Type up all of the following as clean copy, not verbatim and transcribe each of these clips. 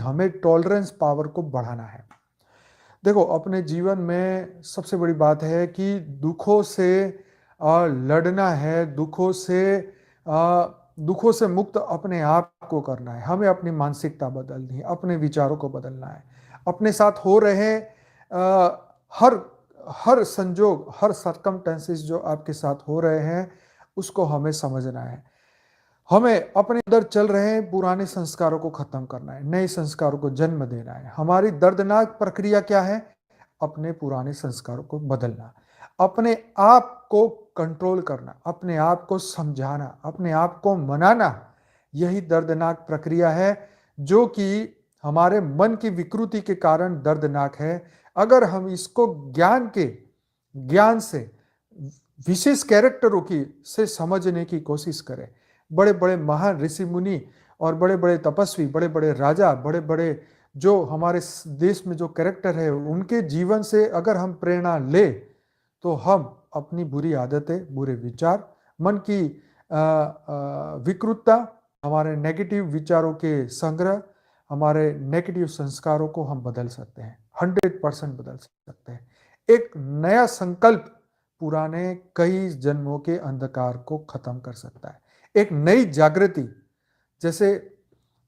हमें tolerance power को बढ़ाना है। देखो, अपने जीवन में सबसे बड़ी बात है कि दुखों से लड़ना है, दुखों से मुक्त अपने आप को करना है। हमें अपनी मानसिकता बदलनी है, अपने विचारों को बदलना है। अपने साथ हो रहे हर हर संजोग, हर सर्कमटेंसेस जो आपके साथ हो रहे हैं, उसको हमें समझना है। हमें अपने अंदर चल रहे पुराने संस्कारों को खत्म करना है, नए संस्कारों को जन्म देना है। हमारी दर्दनाक प्रक्रिया क्या है? अपने पुराने संस्कारों को बदलना, अपने आप को कंट्रोल करना, अपने आप को समझाना, अपने आप को मनाना। यही दर्दनाक प्रक्रिया है जो कि हमारे मन की विकृति के कारण दर्दनाक है। अगर हम इसको ज्ञान से, विशेष कैरेक्टरों की से समझने की कोशिश करें, बड़े बड़े महान ऋषि मुनि और बड़े बड़े तपस्वी, बड़े बड़े राजा, बड़े बड़े जो हमारे देश में जो कैरेक्टर है, उनके जीवन से अगर हम प्रेरणा ले तो हम अपनी बुरी आदतें, बुरे विचार, मन की विकृतता, हमारे नेगेटिव विचारों के संग्रह, हमारे नेगेटिव संस्कारों को हम बदल सकते हैं। 100% बदल सकते हैं। एक नया संकल्प पुराने कई जन्मों के अंधकार को खत्म कर सकता है। एक नई जागृति, जैसे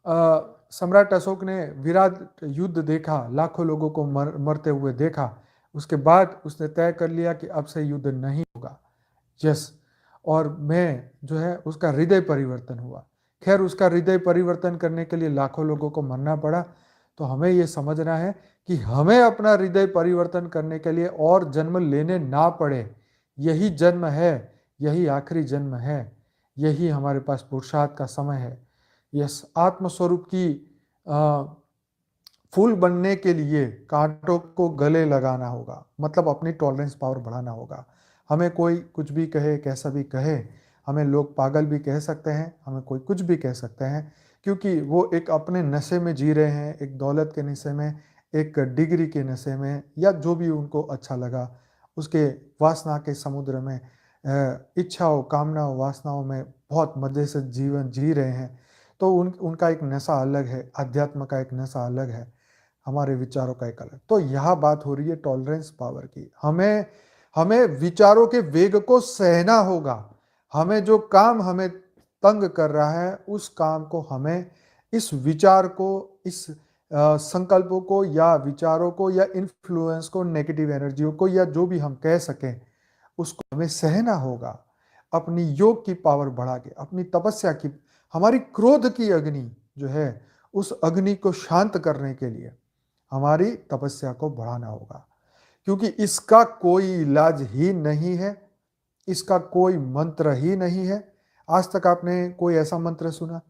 सम्राट अशोक ने विराट युद्ध देखा, लाखों लोगों को मरते हुए देखा, उसके बाद उसने तय कर लिया कि अब से युद्ध नहीं होगा। यस, और मैं जो है उसका हृदय परिवर्तन हुआ। खैर, उसका हृदय परिवर्तन करने के लिए लाखों लोगों को मरना पड़ा। तो हमें ये समझना है कि हमें अपना हृदय परिवर्तन करने के लिए और जन्म लेने ना पड़े। यही जन्म है, यही आखिरी जन्म है, यही हमारे पास पुरुषार्थ का समय है। यस, आत्मस्वरूप की फूल बनने के लिए कांटों को गले लगाना होगा, मतलब अपनी टॉलरेंस पावर बढ़ाना होगा। हमें कोई कुछ भी कहे, कैसा भी कहे, हमें लोग पागल भी कह सकते हैं, हमें कोई कुछ भी कह सकते हैं, क्योंकि वो एक अपने नशे में जी रहे हैं, एक दौलत के नशे में, एक डिग्री के नशे में, या जो भी उनको अच्छा लगा उसके वासना के समुद्र में, इच्छाओं, कामनाओं, वासनाओं में बहुत मजे से जीवन जी रहे हैं। तो उनका एक नशा अलग है, अध्यात्म का एक नशा अलग है, हमारे विचारों का एक अलग। तो यह बात हो रही है टॉलरेंस पावर की। हमें हमें विचारों के वेग को सहना होगा। हमें जो काम हमें तंग कर रहा है, उस काम को हमें, इस विचार को, इस संकल्पों को या विचारों को या इन्फ्लुएंस को, नेगेटिव एनर्जियों को, या जो भी हम कह सकें, उसको हमें सहना होगा। अपनी योग की पावर बढ़ा के, अपनी तपस्या की, हमारी क्रोध की अग्नि जो है, उस अग्नि को शांत करने के लिए हमारी तपस्या को बढ़ाना होगा, क्योंकि इसका कोई इलाज ही नहीं है, इसका कोई मंत्र ही नहीं है। आज तक आपने कोई ऐसा मंत्र सुना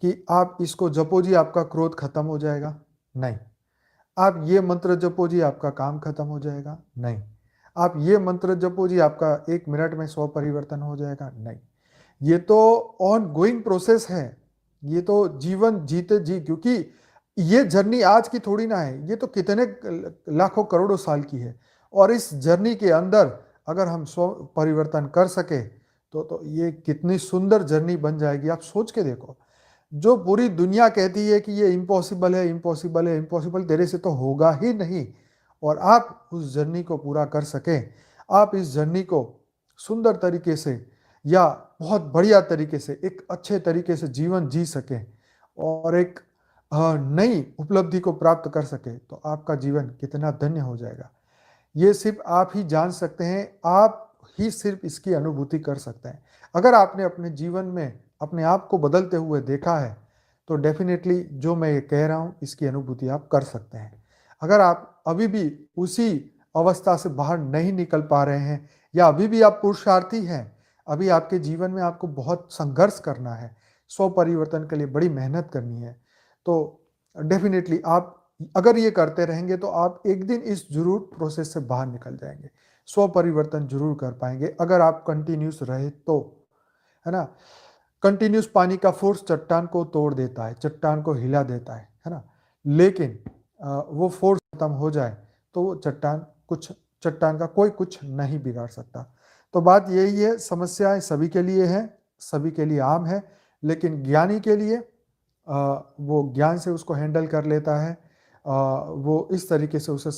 कि आप इसको जपो जी आपका क्रोध खत्म हो जाएगा? नहीं। आप ये मंत्र जपो जी आपका काम खत्म हो जाएगा? नहीं। आप ये मंत्र जपो जी आपका 1 मिनट में 100 परिवर्तन हो जाएगा? नहीं। ये तो ऑन गोइंग प्रोसेस है, ये तो जीवन जीते जी, क्योंकि ये जर्नी आज की थोड़ी ना है, ये तो कितने लाखों करोड़ों साल की है। और इस जर्नी के अंदर अगर हम स्व परिवर्तन कर सके तो ये कितनी सुंदर जर्नी बन जाएगी। आप सोच के देखो, जो पूरी दुनिया कहती है कि ये इम्पॉसिबल है, इम्पॉसिबल है, इम्पॉसिबल, तेरे से तो होगा ही नहीं, और आप उस जर्नी को पूरा कर सकें, आप इस जर्नी को सुंदर तरीके से या बहुत बढ़िया तरीके से, एक अच्छे तरीके से जीवन जी सकें और एक नई उपलब्धि को प्राप्त कर सके, तो आपका जीवन कितना धन्य हो जाएगा, ये सिर्फ आप ही जान सकते हैं। आप ही सिर्फ इसकी अनुभूति कर सकते हैं। अगर आपने अपने जीवन में अपने आप को बदलते हुए देखा है तो डेफिनेटली जो मैं ये कह रहा हूँ इसकी अनुभूति आप कर सकते हैं। अगर आप अभी भी उसी अवस्था से बाहर नहीं निकल पा रहे हैं, या अभी भी आप पुरुषार्थी हैं, अभी आपके जीवन में आपको बहुत संघर्ष करना है, स्व परिवर्तन के लिए बड़ी मेहनत करनी है, तो डेफिनेटली आप अगर ये करते रहेंगे तो आप एक दिन इस जरूर प्रोसेस से बाहर निकल जाएंगे, स्व परिवर्तन जरूर कर पाएंगे अगर आप कंटिन्यूस रहे तो, है ना। कंटिन्यूस पानी का फोर्स चट्टान को तोड़ देता है, चट्टान को हिला देता है ना। लेकिन वो फोर्स खत्म हो जाए तो वो चट्टान का कोई कुछ नहीं बिगाड़ सकता। तो बात यही है, समस्याएं सभी के लिए हैं, सभी के लिए आम है, लेकिन ज्ञानी के लिए वो ज्ञान से उसको हैंडल कर लेता है, वो इस तरीके से उसे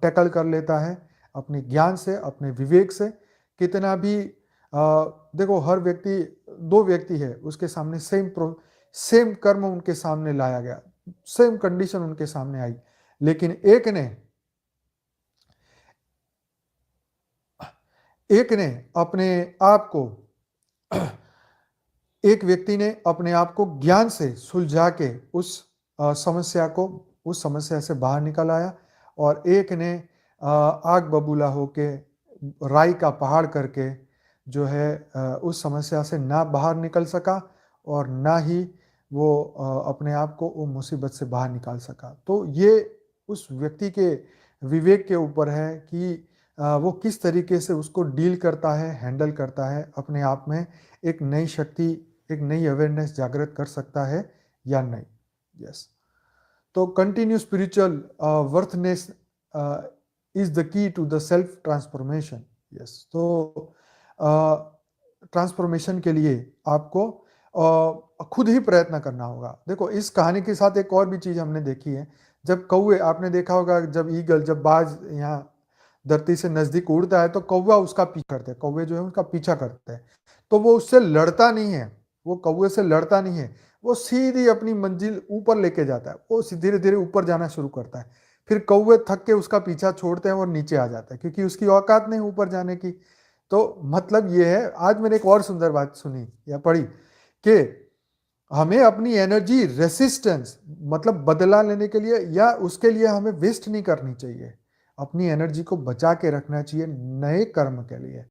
टैकल कर लेता है अपने ज्ञान से, अपने विवेक से। कितना भी देखो, हर व्यक्ति, दो व्यक्ति है उसके सामने, सेम कर्म उनके सामने लाया गया, सेम कंडीशन उनके सामने आई, लेकिन एक ने अपने आप को एक व्यक्ति ने अपने आप को ज्ञान से सुलझा के उस समस्या से बाहर निकल आया, और एक ने आग बबूला होके राई का पहाड़ करके जो है उस समस्या से ना बाहर निकल सका, और ना ही वो अपने आप को वो मुसीबत से बाहर निकाल सका। तो ये उस व्यक्ति के विवेक के ऊपर है कि वो किस तरीके से उसको डील करता है, हैंडल करता है, अपने आप में एक नई शक्ति, एक नई अवेयरनेस जागृत कर सकता है या नहीं। यस, तो continue spiritual worthiness is the key to the self transformation. Yes, तो ट्रांसफॉर्मेशन के लिए आपको खुद ही प्रयत्न करना होगा। देखो, इस कहानी के साथ एक और भी चीज हमने देखी है। जब कौवे, आपने देखा होगा, जब बाज यहाँ धरती से नजदीक उड़ता है तो कौवा उसका पीछा करते हैं, कौवे जो है उसका पीछा करते हैं, तो वो उससे लड़ता नहीं है, वो कौवे से लड़ता नहीं है, वो सीधी अपनी मंजिल ऊपर लेके जाता है, वो धीरे धीरे ऊपर जाना शुरू करता है। फिर कौवे थक के उसका पीछा छोड़ते हैं और नीचे आ जाता है, क्योंकि उसकी औकात नहीं ऊपर जाने की। तो मतलब ये है, आज मैंने एक और सुंदर बात सुनी या पढ़ी कि हमें अपनी एनर्जी रेसिस्टेंस, मतलब बदला लेने के लिए या उसके लिए हमें वेस्ट नहीं करनी चाहिए, अपनी एनर्जी को बचा के रखना चाहिए नए कर्म के लिए।